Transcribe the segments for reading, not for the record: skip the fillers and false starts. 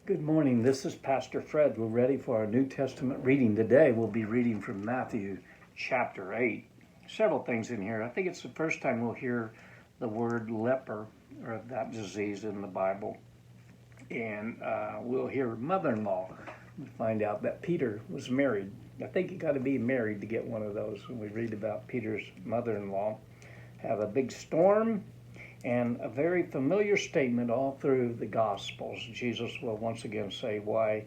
Good morning. This is Pastor Fred. We're ready for our New Testament reading. Today we'll be reading from Matthew chapter 8. Several things in here. I think it's the first time we'll hear the word leper or that disease in the Bible. And we'll hear mother-in-law. We find out that Peter was married. I think you got to be married to get one of those when we read about Peter's mother-in-law. Have a big storm. And a very familiar statement all through the Gospels. Jesus will once again say, "Why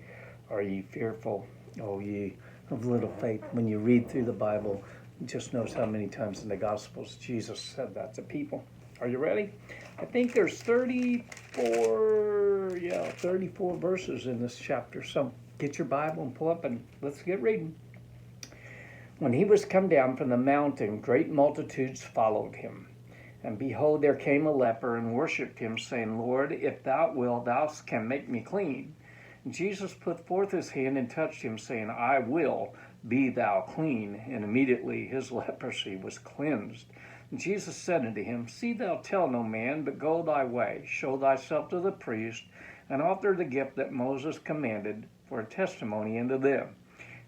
are ye fearful, O ye of little faith?" When you read through the Bible, just notice how many times in the Gospels Jesus said that to people. Are you ready? I think there's 34 verses in this chapter. So get your Bible and pull up and let's get reading. When he was come down from the mountain, great multitudes followed him. And behold, there came a leper and worshipped him, saying, "Lord, if thou wilt, thou canst make me clean." And Jesus put forth his hand and touched him, saying, "I will, be thou clean." And immediately his leprosy was cleansed. And Jesus said unto him, "See thou tell no man, but go thy way, show thyself to the priest, and offer the gift that Moses commanded for a testimony unto them."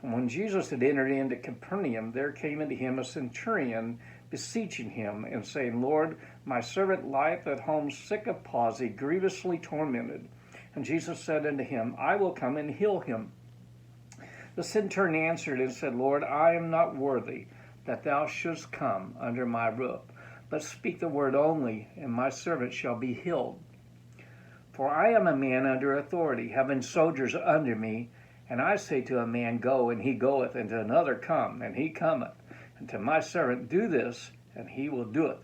And when Jesus had entered into Capernaum, there came unto him a centurion, beseeching him, and saying, "Lord, my servant lieth at home sick of palsy, grievously tormented." And Jesus said unto him, "I will come and heal him." The centurion answered and said, "Lord, I am not worthy that thou shouldst come under my roof, but speak the word only, and my servant shall be healed. For I am a man under authority, having soldiers under me, and I say to a man, Go, and he goeth, and to another, Come, and he cometh. And to my servant, Do this, and he will do it."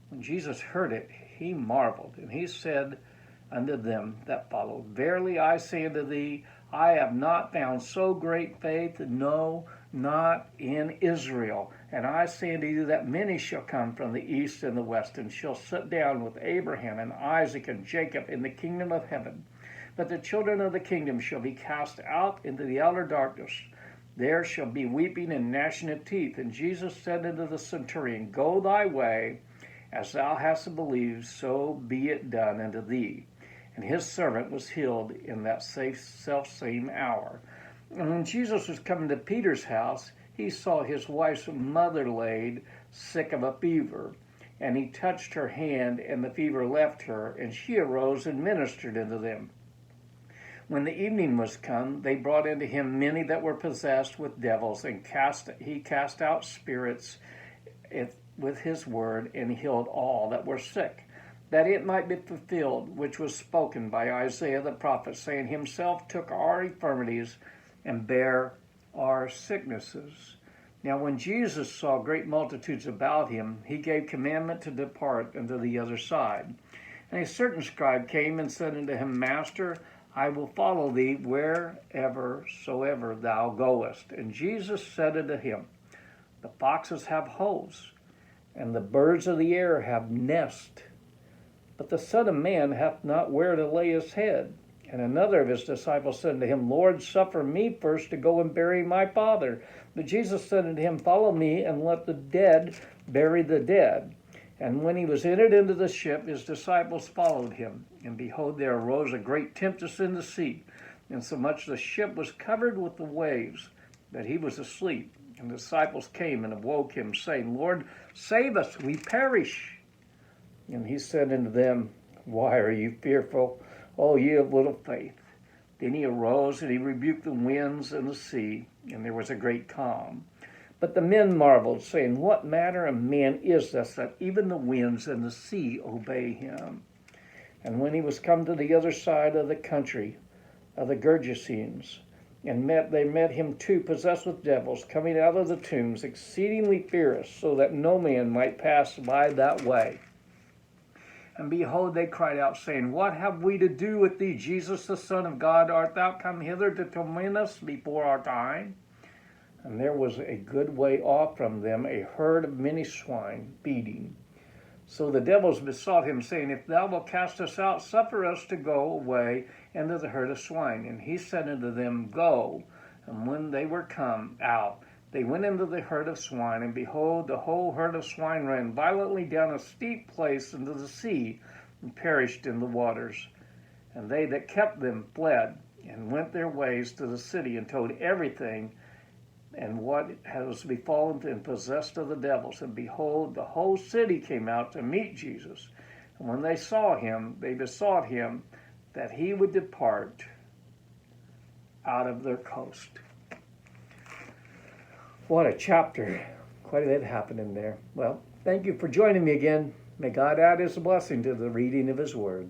When Jesus heard it, he marveled, and he said unto them that followed, "Verily I say unto thee, I have not found so great faith, no, not in Israel. And I say unto you that many shall come from the east and the west, and shall sit down with Abraham and Isaac and Jacob in the kingdom of heaven. But the children of the kingdom shall be cast out into the outer darkness. There shall be weeping and gnashing of teeth." And Jesus said unto the centurion, "Go thy way, as thou hast believed, so be it done unto thee." And his servant was healed in that self-same hour. And when Jesus was coming to Peter's house, he saw his wife's mother laid sick of a fever. And he touched her hand, and the fever left her, and she arose and ministered unto them. When the evening was come, they brought unto him many that were possessed with devils, and he cast out spirits with his word, and healed all that were sick, that it might be fulfilled, which was spoken by Isaiah the prophet, saying, "Himself took our infirmities and bare our sicknesses." Now when Jesus saw great multitudes about him, he gave commandment to depart unto the other side. And a certain scribe came and said unto him, "Master, I will follow thee wherever soever thou goest." And Jesus said unto him, "The foxes have holes, and the birds of the air have nests, but the Son of Man hath not where to lay his head." And another of his disciples said unto him, "Lord, suffer me first to go and bury my father." But Jesus said unto him, "Follow me, and let the dead bury the dead." And when he was entered into the ship, his disciples followed him. And behold, there arose a great tempest in the sea, insomuch the ship was covered with the waves, that he was asleep. And the disciples came and awoke him, saying, "Lord, save us, we perish." And he said unto them, "Why are you fearful, O ye of little faith?" Then he arose, and he rebuked the winds and the sea, and there was a great calm. But the men marveled, saying, "What manner of man is this, that even the winds and the sea obey him?" And when he was come to the other side of the country of the Gergesenes, and they met him two possessed with devils, coming out of the tombs, exceedingly fierce, so that no man might pass by that way. And behold, they cried out, saying, "What have we to do with thee, Jesus, the Son of God? Art thou come hither to torment us before our time?" And there was a good way off from them a herd of many swine feeding. So the devils besought him, saying, "If thou wilt cast us out, suffer us to go away into the herd of swine." And he said unto them, "Go." And when they were come out, they went into the herd of swine, and behold, the whole herd of swine ran violently down a steep place into the sea, and perished in the waters. And they that kept them fled and went their ways to the city and told everything and what has befallen and possessed of the devils. And behold, the whole city came out to meet Jesus. And when they saw him, they besought him that he would depart out of their coast. What a chapter. Quite a bit happened in there. Well, thank you for joining me again. May God add his blessing to the reading of his word.